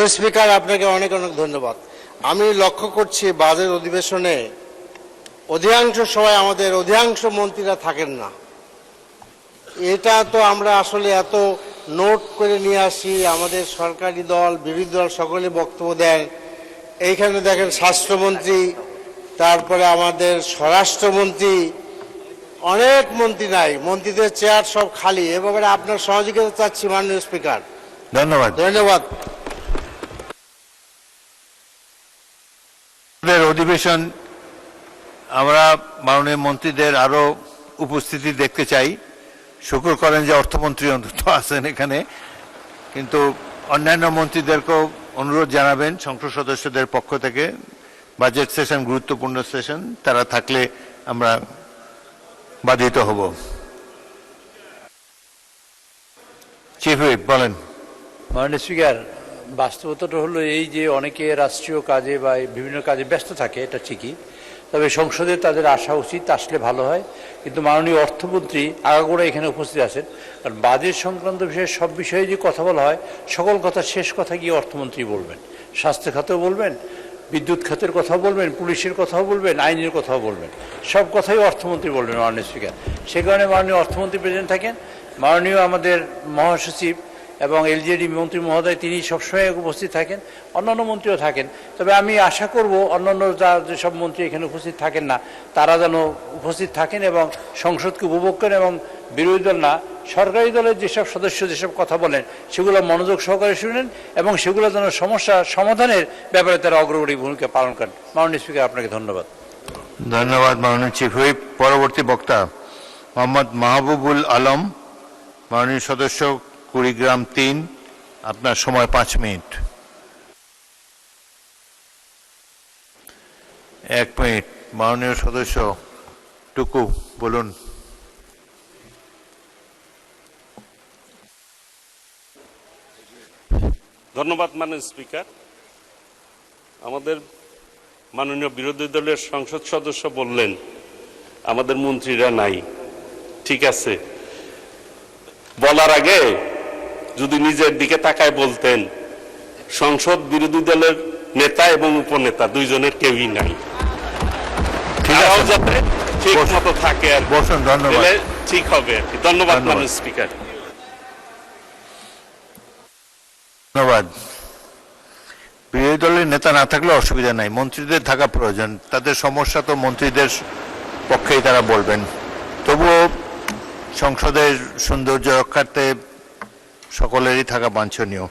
মাননীয় স্পিকার, আপনাকে অনেক অনেক ধন্যবাদ। আমি লক্ষ্য করছি বাজেট অধিবেশনে অধিকাংশ সময় আমাদের অধিকাংশ মন্ত্রীরা থাকেন না। এটা তো আমরা আসলে এত নোট করে নিয়ে আসি, আমাদের সরকারি দল বিরোধী দল সকলে বক্তব্য দেন। এইখানে দেখেন স্বাস্থ্যমন্ত্রী, তারপরে আমাদের স্বরাষ্ট্রমন্ত্রী, অনেক মন্ত্রী নাই, মন্ত্রীদের চেয়ার সব খালি। এ ব্যাপারে আপনার সহযোগিতা চাচ্ছি মাননীয় স্পিকার। ধন্যবাদ। ধন্যবাদ। অধিবেশন আমরা মাননীয় মন্ত্রীদের আরো উপস্থিতি দেখতে চাই। শুকর করেন যে অর্থমন্ত্রী অন্তত আছেন এখানে, কিন্তু অন্যান্য মন্ত্রীদেরকেও অনুরোধ জানাবেন সংসদ সদস্যদের পক্ষ থেকে। বাজেট সেশন গুরুত্বপূর্ণ সেশন, তারা থাকলে আমরা বাধিত হব। চিফ হুইপ বলেন। মাননীয় স্পিকার, বাস্তবতাটা হলো এই যে অনেকে রাষ্ট্রীয় কাজে বা বিভিন্ন কাজে ব্যস্ত থাকে, এটা ঠিকই। তবে সংসদে তাদের আসা উচিত, আসলে ভালো হয়। কিন্তু মাননীয় অর্থমন্ত্রী আগাগোড়া এখানে উপস্থিত আছেন, কারণ বাজেট সংক্রান্ত বিষয়ে সব বিষয়ে যে কথা বলা হয়, সকল কথা শেষ কথা গিয়ে অর্থমন্ত্রী বলবেন। স্বাস্থ্য খাতেও বলবেন, বিদ্যুৎ খাতের কথাও বলবেন, পুলিশের কথাও বলবেন, আইনের কথাও বলবেন, সব কথাই অর্থমন্ত্রী বলবেন মাননীয় স্পিকার। সে কারণে মাননীয় অর্থমন্ত্রী প্রেজেন্ট থাকেন, মাননীয় আমাদের মহাসচিব এবং এলজেডি মন্ত্রী মহোদয় তিনি সবসময় উপস্থিত থাকেন, অন্যান্য মন্ত্রীও থাকেন। তবে আমি আশা করব অন্যান্য যেসব মন্ত্রী এখানে উপস্থিত থাকেন না, তারা যেন উপস্থিত থাকেন এবং সংসদকে উপভোগ করেন, এবং বিরোধী দল না, সরকারি দলের যেসব সদস্য যেসব কথা বলেন সেগুলো মনোযোগ সহকারে শুনেন এবং সেগুলো যেন সমস্যা সমাধানের ব্যাপারে তারা অগ্রগণী ভূমিকা পালন করেন। মাননীয় স্পিকার, আপনাকে ধন্যবাদ। ধন্যবাদ মাননীয় চিফ হুইপ। পরবর্তী বক্তা মোহাম্মদ মাহবুবুল আলম, মাননীয় সদস্য কুড়িগ্রাম 3, আপনার সময় 5 মিনিট। 1 মিনিট। মাননীয় সদস্য টুকু বলুন। ধন্যবাদ মাননীয় স্পিকার। আমাদের মাননীয় বিরোধী দলের সংসদ সদস্য বললেন আমাদের মন্ত্রীরা নাই। ঠিক আছে, বলার আগে যদি নিজের দিকে তাকায় বলতেন সংসদ বিরোধী দলের নেতা এবং উপনেতা দুইজনের কেউই নাই, তারাও যাতে ঠিক মতো থাকে আর বসুন। ধন্যবাদ, ঠিক হবে আর কি। ধন্যবাদ মাননীয় স্পিকার। ধন্যবাদ। বিরোধী দলের নেতা না থাকলে অসুবিধা নাই, মন্ত্রীদের থাকা প্রয়োজন। তাদের সমস্যা তো মন্ত্রীদের পক্ষেই তারা বলবেন। তবুও সংসদের সৌন্দর্য রক্ষার্থে সকলেরই থাকা বাঞ্ছনীয়।